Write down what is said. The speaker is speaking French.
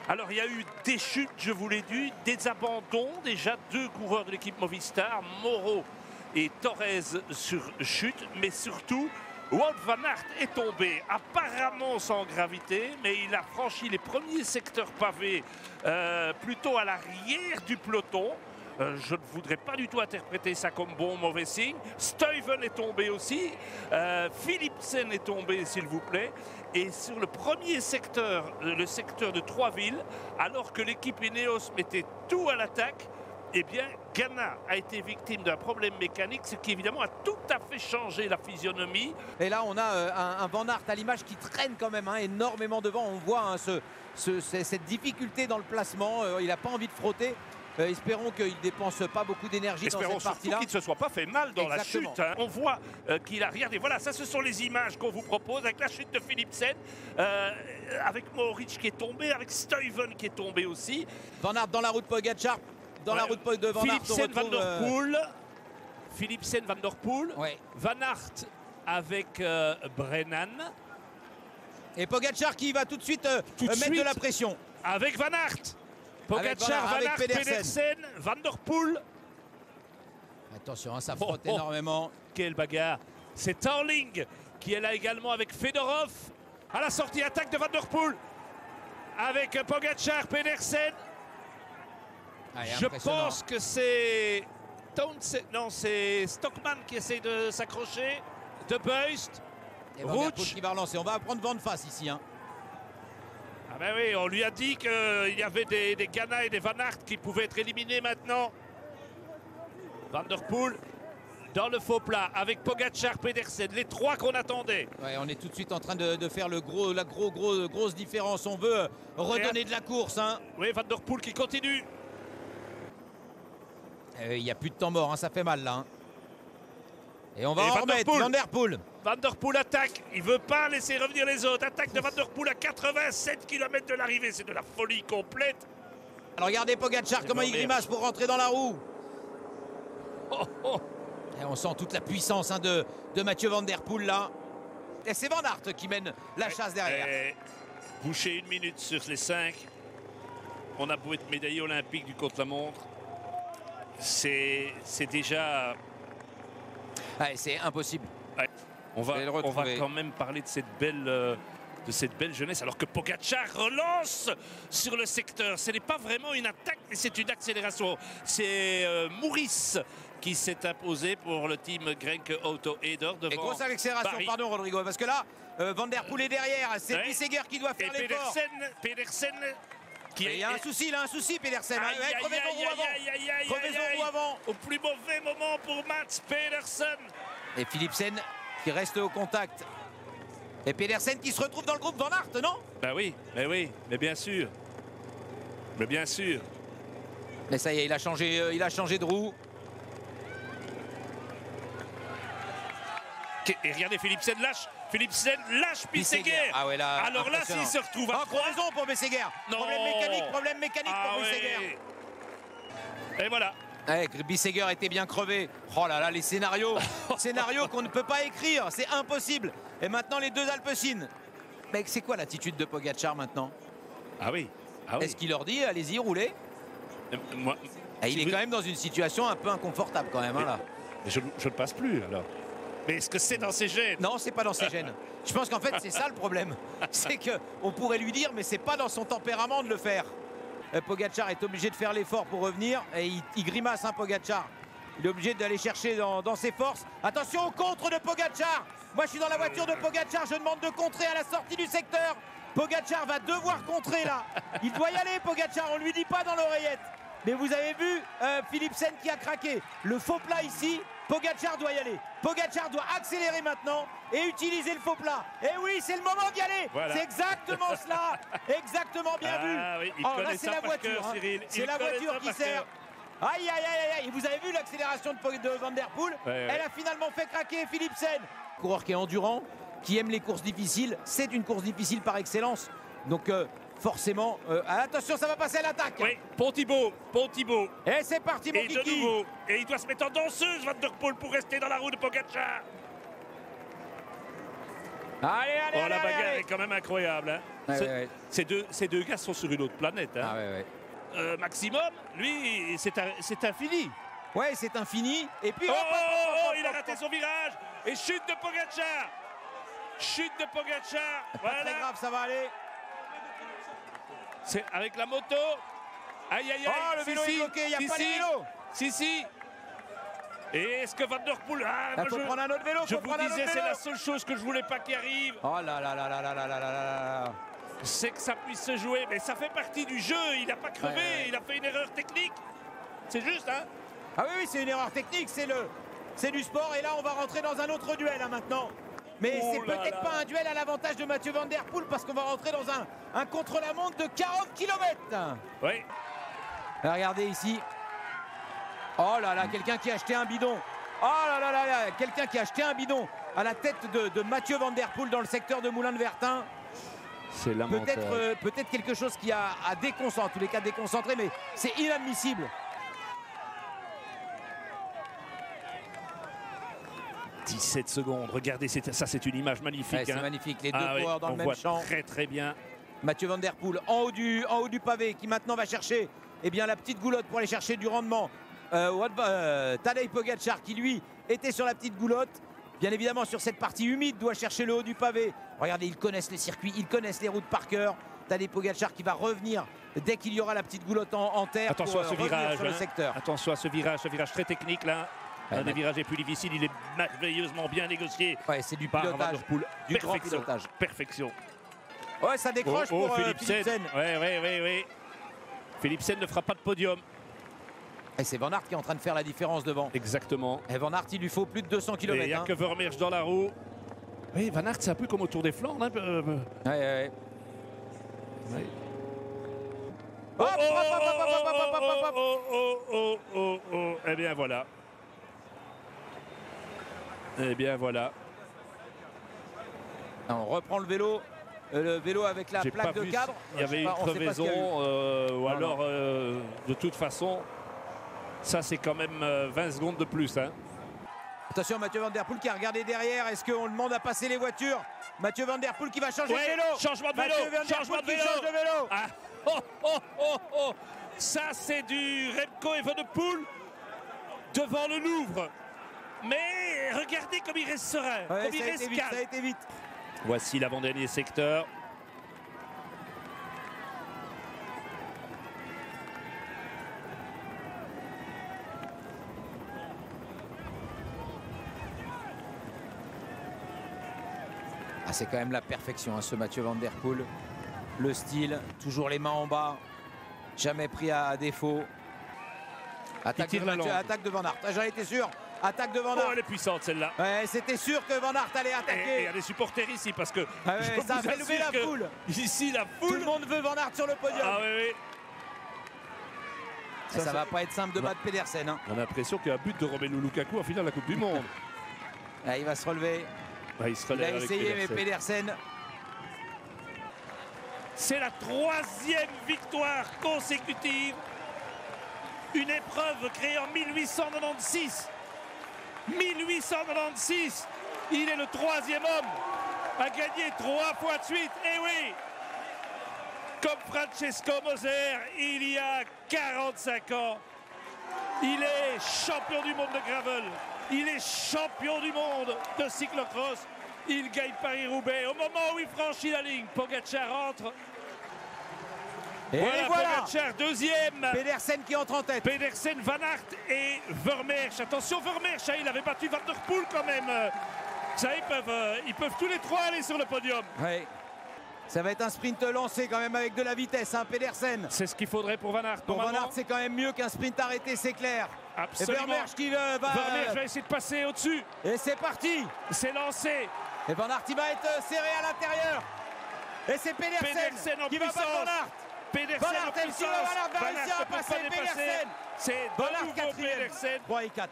Alors il y a eu des chutes, je vous l'ai dit, des abandons, déjà 2 coureurs de l'équipe Movistar, Moreau et Torres sur chute, mais surtout Wout van Aert est tombé, apparemment sans gravité, mais il a franchi les premiers secteurs pavés plutôt à l'arrière du peloton. Je ne voudrais pas du tout interpréter ça comme bon ou mauvais signe. Stuyven est tombé aussi. Philipsen est tombé, s'il vous plaît. Et sur le premier secteur, le secteur de Troisville, alors que l'équipe Ineos mettait tout à l'attaque, eh bien, Ganna a été victime d'un problème mécanique, ce qui évidemment a tout à fait changé la physionomie. Et là, on a un Van Aert à l'image qui traîne quand même énormément devant. On voit cette difficulté dans le placement. Il n'a pas envie de frotter. Espérons qu'il ne dépense pas beaucoup d'énergie dans cette partie-là. Espérons surtout qu'il ne se soit pas fait mal dans la chute. Hein. On voit qu'il a regardé. Voilà, ça ce sont les images qu'on vous propose avec la chute de Philipsen, avec Mohoric qui est tombé, avec Stuyven qui est tombé aussi. Van Aert dans la route Pogacar, dans la route de Van Aert. Philipsen, Van Der Poel. Philipsen, Van Der Poel. Ouais. Van Aert avec Brennan. Et Pogacar qui va tout de suite mettre de la pression. Avec Van Aert. Pogacar, Van Aert, Pedersen, Van Der Poel. Attention, hein, ça frotte énormément. Quelle bagarre. C'est Tarling qui est là également avec Fedorov. À la sortie, attaque de Van Der Poel. Avec Pogacar, Pedersen. Je pense que c'est c'est Stockman qui essaie de s'accrocher. De Beust. Et Van Der Poel qui va relancer. On va prendre vent de face ici. Hein. Ah ben oui, on lui a dit qu'il y avait des Ganna et des Van Aert qui pouvaient être éliminés maintenant. Van Der Poel dans le faux plat avec Pogacar, Pedersen, les 3 qu'on attendait. Ouais, on est tout de suite en train de faire la grosse différence. On veut redonner de la course. Hein. Oui, Van Der Poel qui continue. Il n'y a plus de temps mort, hein, ça fait mal là. Hein. Et on va en remettre Van Der Poel. Van Der Poel attaque, il ne veut pas laisser revenir les autres. Attaque de Van Der Poel à 87 km de l'arrivée, c'est de la folie complète. Alors regardez Pogacar comment il grimace pour rentrer dans la roue. Et on sent toute la puissance hein, de Mathieu Van Der Poel là. Et c'est Van Aert qui mène la chasse derrière. Boucher 1 minute sur les 5. On a beau être médaillé olympique du contre-la-montre. C'est déjà... Ouais, c'est impossible. Ouais. On va quand même parler de cette belle jeunesse, alors que Pogacar relance sur le secteur. Ce n'est pas vraiment une attaque, mais c'est une accélération. C'est Maurice qui s'est imposé pour le team Grenke Auto Eder devant. Et grosse accélération, Paris. pardon Rodrigo, parce que là, Van Der Poel est derrière. C'est Bissegger qui doit faire l'effort. Pedersen il y a un souci, Pedersen. Crevaison roue avant. Au plus mauvais moment pour Mats Pedersen. Et Philipsen qui reste au contact. Et Pedersen qui se retrouve dans le groupe Van Aert, non? Ben oui, mais bien sûr. Mais ça y est, il a changé de roue. Et regardez, Philipsen lâche Bissegger. Ah ouais, là, alors là, s'il se retrouve à crevaison pour Bissegger. Problème mécanique pour Bissegger. Et voilà. Bissegger était bien crevé. Oh là là, les scénarios qu'on ne peut pas écrire, c'est impossible. Et maintenant les 2 Alpecin. Mais c'est quoi l'attitude de Pogacar maintenant? Ah oui. Est-ce qu'il leur dit allez-y, roulez? Il est quand même dans une situation un peu inconfortable quand même. Mais, hein, là. Mais je ne passe plus alors. Mais est-ce que c'est dans ses gènes? Non, c'est pas dans ses gènes. Je pense qu'en fait c'est ça le problème. C'est qu'on pourrait lui dire mais c'est pas dans son tempérament de le faire. Pogacar est obligé de faire l'effort pour revenir et il grimace hein, Pogacar. Il est obligé d'aller chercher dans ses forces. Attention au contre de Pogacar. Moi je suis dans la voiture de Pogacar, je demande de contrer à la sortie du secteur. Pogacar va devoir contrer là. Il doit y aller Pogacar, on lui dit pas dans l'oreillette. Mais vous avez vu Philipsen qui a craqué. Le faux plat ici, Pogacar doit y aller. Pogacar doit accélérer maintenant et utiliser le faux plat. Et oui, c'est le moment d'y aller. Voilà. C'est exactement cela. Exactement bien vu. Oui, là, c'est la voiture. Hein. C'est la voiture qui sert. Aïe. Et vous avez vu l'accélération de Van Der Poel. Elle a finalement fait craquer Philipsen. Coureur qui est endurant, qui aime les courses difficiles. C'est une course difficile par excellence. Donc... forcément, attention, ça va passer à l'attaque. Oui, Pontibo. Et c'est parti, mon kiki. Et de nouveau. Et il doit se mettre en danseuse, Van Der Poel, pour rester dans la roue de Pogacar. Allez. La bagarre est quand même incroyable. Hein. Ces deux gars sont sur une autre planète. Hein. Ah, ouais. Maximum, lui, c'est infini. Ouais, c'est infini. Et puis, il a raté son virage. Et chute de Pogacar. Chute de Pogacar. Pas très grave, ça va aller. C'est avec la moto. Aïe, aïe, aïe. Oh, le vélo est bloqué, il n'y a pas de vélo. Si. Et est-ce que Van Der Poel... Il faut prendre un autre vélo. Je vous disais, c'est la seule chose que je voulais pas qu'il arrive. Oh là là là là là là là là là. C'est que ça puisse se jouer, mais ça fait partie du jeu. Il n'a pas crevé, il a fait une erreur technique. C'est juste, hein. Ah oui, c'est une erreur technique, c'est du sport. Et là, on va rentrer dans un autre duel hein, maintenant. Mais c'est peut-être pas un duel à l'avantage de Mathieu Van Der Poel parce qu'on va rentrer dans un contre-la-montre de 40 km. Oui. Regardez ici. Oh là là, quelqu'un qui a acheté un bidon. Oh là là là, quelqu'un qui a acheté un bidon à la tête de Mathieu Van Der Poel dans le secteur de Moulin-de-Vertin. C'est lamentable. Peut-être quelque chose qui a déconcentré, en tous les cas déconcentré, mais c'est inadmissible. 17 secondes, regardez, ça c'est une image magnifique. Ouais, c'est magnifique, les deux coureurs dans le même voit champ. Très bien. Mathieu Van Der Poel en haut du pavé qui maintenant va chercher la petite goulotte pour aller chercher du rendement. Tadej Pogacar qui lui était sur la petite goulotte. Bien évidemment sur cette partie humide doit chercher le haut du pavé. Regardez, ils connaissent les circuits, ils connaissent les routes par cœur. Tadej Pogacar qui va revenir dès qu'il y aura la petite goulotte en terre. Attention pour à ce virage, sur le secteur. Attention à ce virage très technique là. Un des virages les plus difficiles, il est merveilleusement bien négocié. Ouais, c'est du pilotage, du grand pilotage. Perfection. Ouais, ça décroche pour Philipsen. Oui. Philipsen ne fera pas de podium. Et c'est Van Aert qui est en train de faire la différence devant. Exactement. Et Van Aert, il lui faut plus de 200 km. Il n'y a que Vermeersch dans la roue. Oui, Van Aert, c'est un peu comme au Tour des Flandres. Hein. Ouais. Eh bien voilà. On reprend le vélo avec la plaque de cadre. Il y avait une crevaison ou alors de toute façon, ça c'est quand même 20 secondes de plus. Hein. Attention, Mathieu Van Der Poel qui a regardé derrière. Est-ce qu'on demande à passer les voitures? Mathieu Van Der Poel qui va changer de vélo. Changement de vélo. Changement de vélo. Ah. Ça c'est du Remco Evenepoel devant le Louvre. Mais regardez comme il reste serein, comme il reste calme. Ça a été vite. Voici l'avant-dernier secteur. Ah, c'est quand même la perfection, hein, ce Mathieu Van Der Poel. Le style, toujours les mains en bas, jamais pris à défaut. Attaque de Van Aert. J'en étais sûr. Attaque de Van Aert. Oh, elle est puissante celle-là. Ouais, c'était sûr que Van Aert allait attaquer. Et il y a des supporters ici parce que ça a fait lever la foule. Ici, la foule. Tout le monde veut Van Aert sur le podium. Ah oui. Ça va pas être simple de battre Pedersen. Hein. On a l'impression qu'il y a un but de Romelu Lukaku en finale de la Coupe du Monde. Là, il va se relever. Il a essayé, mais Pedersen. C'est la 3e victoire consécutive. Une épreuve créée en 1896. 1896. Il est le 3e homme à gagner 3 fois de suite. Et oui, comme Francesco Moser, il y a 45 ans. Il est champion du monde de gravel. Il est champion du monde de cyclocross. Il gagne Paris-Roubaix. Au moment où il franchit la ligne, Pogacar entre. Et voilà, Pogacar deuxième. Pedersen qui entre en tête. Pedersen, Van Aert et Vermeersch. Attention, Vermeersch, il avait battu Van Der Poel quand même. Ça, ils peuvent tous les trois aller sur le podium. Oui. Ça va être un sprint lancé quand même avec de la vitesse, hein, Pedersen. C'est ce qu'il faudrait pour Van Aert. Pour Van Aert, c'est quand même mieux qu'un sprint arrêté, c'est clair. Absolument. Et Vermeersch qui va... Vermeersch va essayer de passer au-dessus. Et c'est parti. C'est lancé. Et Van Aert, il va être serré à l'intérieur. Et c'est Pedersen qui va battre Van Aert. Pedersen Van Aert, Van Aert va réussir à passer. Pedersen. C'est de nouveau Pedersen. 3 et 4.